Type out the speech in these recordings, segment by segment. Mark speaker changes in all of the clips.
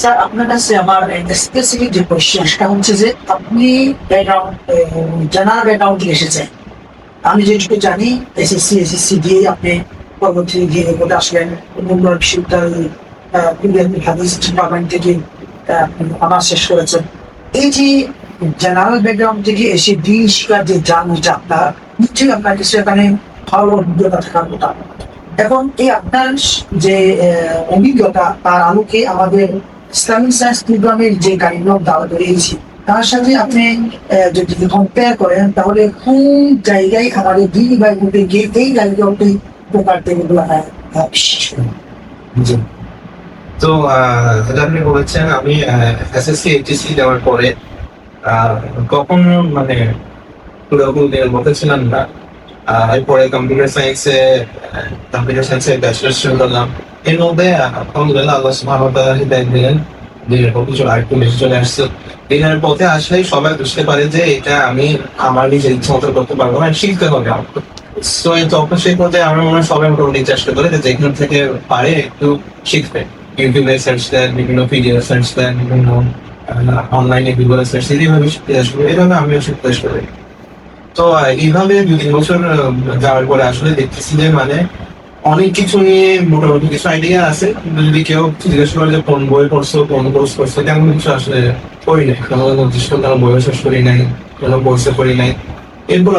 Speaker 1: Sir আপনার কাছে আমার স্পেসিফিক যে কোয়েশ্চেন সেটা হচ্ছে যে আপনি ব্যাকগ্রাউন্ড জেনারেল ব্যাকগ্রাউন্ড থেকে এসেছেন। আমি যেটুকু জানি এসএসসি দিয়ে আপনি পরবর্তী গিয়ে এগোতে আসলেন অন্যান্য বিশ্ববিদ্যালয় হাদিস ডিপার্টমেন্ট থেকে অনার্স শেষ করেছেন। এই যে জেনারেল ব্যাকগ্রাউন্ড থেকে এসে দিন শিকার যে জার্নিটা আপনার নিশ্চয়ই আপনার কিছু এখানে ভালো অভিজ্ঞতা থাকার কথা। এখন এই আপনার যে অভিজ্ঞতা তার আলোকে আমাদের ইসলামিক সায়েন্স প্রোগ্রামের যে কারিকুলাম দাওয়া করিয়েছি তার সাথে আপনি যদি কম্পেয়ার করেন তাহলে কোন জায়গায় আমাদের দিন বা মধ্যে গিয়ে এই কারিকুলামটি উপকার দেবে বলে বিশেষ করেন।
Speaker 2: জি। তো যেটা আপনি বলেছেন, আমি এসএসসি এইচএসসি দেওয়ার পরে কখনো মানে পুরোপুরি মতে ছিলাম না। এরপরে কম্পিউটার সায়েন্সে ব্যাচেলার্স শুরু করলাম। এর মধ্যে আলহামদুলিল্লাহ আল্লাহ সুবহানাহু ওয়া তাআলা হিদায়াত দিলেন, যে কিছু আরেকটু বেশি চলে আসছে। দিনের পথে আসলেই সবাই বুঝতে পারে যে এটা আমি আমার নিজের ইচ্ছা মতো করতে পারবো না, শিখতে হবে আমাকে। তো তখন সেই পর্যায়ে আমার মনে হয় সবাই মোটামুটি চেষ্টা করে যে যেখান থেকে পারে একটু শিখবে। ইউটিউবে সার্চ দেন, বিভিন্ন ভিডিও সার্চ দেন, বিভিন্ন অনলাইনে গুগলে সার্চ দিয়ে এইভাবে শিখতে আসবে। এভাবে আমিও শিখতে আসবো। তো এইভাবে 2-3 বছর যাওয়ার পরে আসলে দেখতেছি যে মানে অনেক কিছু নিয়ে মোটামুটি কিছু আইডিয়া আছে। কিন্তু যদি কেউ জিজ্ঞেস করে যে কোন বই পড়ছো, কোন কোর্স করছো, তেমন কিছু আসলে করি নাই। কোনো নির্দিষ্ট কোনো বইও শেষ করি নাই, কোনো কোর্সে করি নাই। এরপর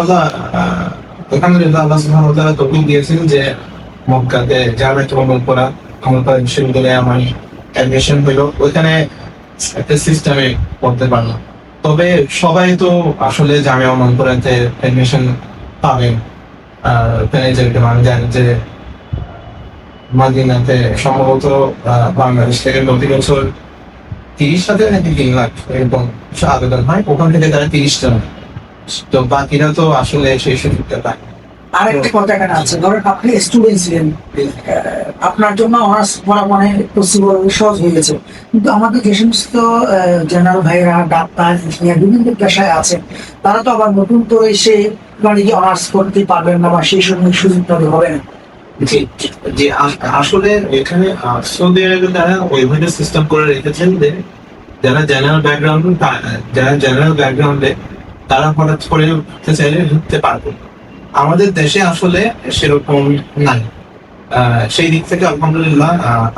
Speaker 2: আলহামদুলিল্লাহ আল্লাহ সুবহানাহু ওয়া তাআলা তৌফিক দিয়েছেন যে মক্কাতে জামিয়াতুল উম্মুল ক্ষমতা বিশ্ববিদ্যালয়ে আমার অ্যাডমিশন হইলো। ওইখানে একটা সিস্টেমে পড়তে পারলাম। তবে সবাই তো আসলে জামিয়া উম্মুল অ্যাডমিশন পাবেন। ওখানে যেরকম আমি জানি যে মাদিনাতে সম্ভবত বাংলাদেশ থেকে প্রতি বছর 30,000 নাকি 3 লাখ এরকম আবেদন হয়। ওখান থেকে তারা 30 জন, তো বাকিরা তো আসলে সেই সুযোগটা পায়।
Speaker 1: আরেকটা কথা এখানে আছে, ধরেন আপনি স্টুডেন্ট ছিলেন, আপনার জন্য অনার্স পড়া মানে পসিবল সহজ হয়ে গেছে। কিন্তু আমাদের যে সমস্ত জেনারেল ভাইরা ডাক্তার ইঞ্জিনিয়ার বিভিন্ন পেশায় আছে তারা তো আবার নতুন করে এসে মানে কি অনার্স করতে পারবেন না বা সেই সময় সুযোগ তাদের হবে না।
Speaker 2: জি, জি, আসলে এখানে সৌদি আরবে তারা ওইভাবে সিস্টেম করে রেখেছেন যে যারা জেনারেল ব্যাকগ্রাউন্ডে তারা হঠাৎ করে ঢুকতে চাইলে ঢুকতে পারবে। আমাদের দেশে আসলে সেরকম নাই। সেই দিক থেকে আলহামদুলিল্লাহ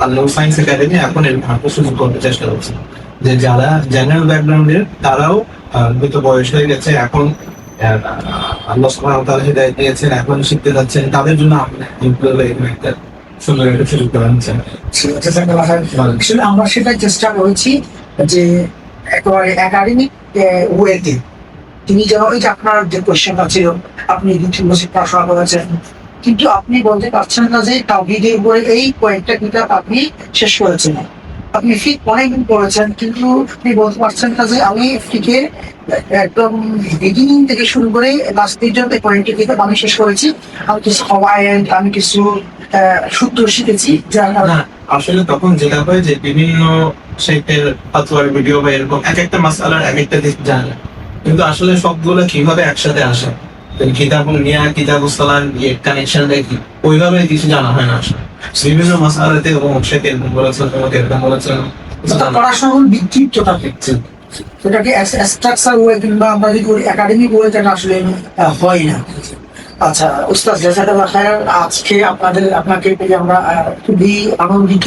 Speaker 2: আল্লাহ সায়েন্স একাডেমি এখন এরকম একটা সুযোগ করতে চেষ্টা করছে যে যারা জেনারেল ব্যাকগ্রাউন্ডের তারাও হয়তো বয়স হয়ে গেছে, এখন আল্লাহ সুবহানাহু ওয়া তাআলা হিদায়াত দিয়েছেন, এখন শিখতে যাচ্ছেন, তাদের জন্য একটা সুন্দর একটা সুযোগ করে নিচ্ছেন।
Speaker 1: আসলে আমরা সেটাই চেষ্টা করেছি যে একেবারে একাডেমিক ওয়েতে তিনি যেন ওই যে আপনার যে কোয়েশ্চেনটা ছিল আপনি 2-3 বছর পড়াশোনা করেছেন কিন্তু আপনি বলতে পারছেন না যে তাওহীদের উপরে এই কয়েকটা কিতাব আপনি শেষ করেছেন। আপনি ফিক অনেকদিন পড়েছেন কিন্তু আপনি বলতে পারছেন না যে আমি ফিকের একদম বিগিনিং থেকে শুরু করে লাস্ট পর্যন্ত কয়েকটা কিতাব আমি শেষ করেছি। আমি কিছু কওয়ায়েদ, আমি কিছু সূত্র শিখেছি যার
Speaker 2: না, আসলে তখন যেটা হয় যে বিভিন্ন শেখের ফাতোয়ার ভিডিও বা এরকম এক একটা মাসআলার এক একটা দিক জানে, কিন্তু আসলে সবগুলো কিভাবে একসাথে আসে কিতাবুল নিয়া কিতাবুস সালাম কানেকশন দেখি ওইভাবে কিছু জানা হয় না। আসলে বিভিন্ন মাসআলাতে শেখের বলেছেন, এরকম বলেছেন,
Speaker 1: পড়াশোনার বিক্ষিপ্ততা দেখছে সেটাকে স্ট্রাকচার ওয়ে কিংবা আমরা যদি একাডেমিক ওয়ে যেটা আসলে হয় না। আচ্ছা উস্তাদ জাযাকাল্লাহ খায়রান, আজকে আপনাকে পেয়ে আমরা খুবই আনন্দিত।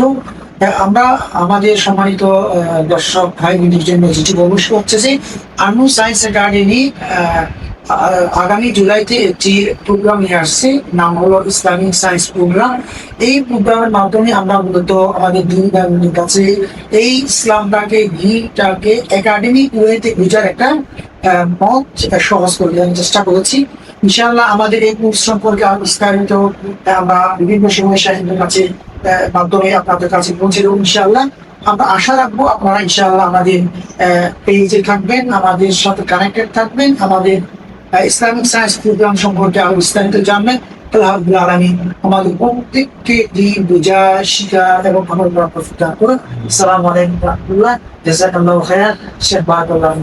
Speaker 1: আমরা আমাদের সম্মানিত দর্শক ভাই বোনদের জন্য যেটি অবশ্যই হচ্ছে যে আনু সায়েন্স একাডেমি আগামী জুলাইতে একটি প্রোগ্রাম নিয়ে আসছে, নাম হলো ইসলামিক সায়েন্স প্রোগ্রাম। এই প্রোগ্রামের মাধ্যমে আমরা মূলত আমাদের দিন ভাইদের কাছে এই ইসলামটাকে দিনটাকে একাডেমিক ওয়েতে বোঝার একটা মত সহজ করে দেওয়ার চেষ্টা করেছি। ইনশাআল্লাহ আমাদের এই কোর্স সম্পর্কে আরো বিস্তারিত আমরা বিভিন্ন সময় সাহেবদের কাছে মাধ্যমে আপনাদের কাছে পৌঁছে দেবো ইনশাআল্লাহ। আমরা আশা রাখবো আপনারা ইনশাআল্লাহ আমাদের পেজে থাকবেন, আমাদের সাথে কানেক্টেড থাকবেন, আমাদের ইসলামিক সায়েন্স প্রোগ্রাম সম্পর্কে আরো বিস্তারিত জানবেন। আল্লাহ আলামিন আমাদের প্রত্যেককে দিন বোঝা শিখা এবং আমল করার প্রস্তুত করুন। আসসালামু আলাইকুম ওয়া রাহমাতুল্লাহ। জাযাকাল্লাহু খায়রান। শেখ বারাকাল্লাহু